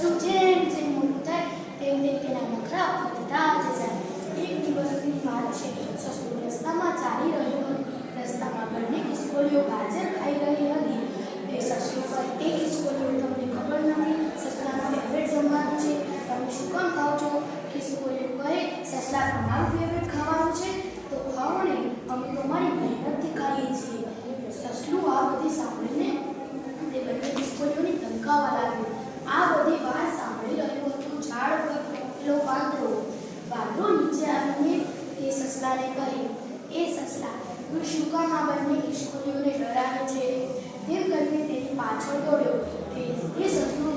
સસલું જેમ જેમ મોટું થાય તેમ તેમ તેના નખરા વધતા જ જાય. એક દિવસની વાત છે. સસલું રસ્તામાં ચાલી રહ્યું હતું. રસ્તામાં બંને ખિસકોલીઓ ગાજર ખાઈ રહી હતી. તે સસલું કહે, એ ખિસકોલીઓ, તમને ખબર નથી સસલાનું ફેવરેટ જમવાનું છે, તમે શું કામ ખાઓ છો? ખિસકોલીઓ કહે, સસલા તમારું ફેવરેટ ખાવાનું છે તો ખાઓ ને, અમે તો મારી મહેનતથી ખાઈએ છીએ. સસલું આ બધી સાંભળીને તે બંને ખિસકોલીઓને ધમકાવવા લાગ્યું. આ બધી વાત સાંભળી રહ્યો હતો ઝાડ પર બેઠેલો વાંદરો. વાંદરો નીચે આવીને તે સસલાને કહે, એ સસલા, તું શું કામ આ બંને ખિસકોલીઓને ડરાવે છે? તેમ કરીને તેની પાછળ દોડ્યો. તે સસલું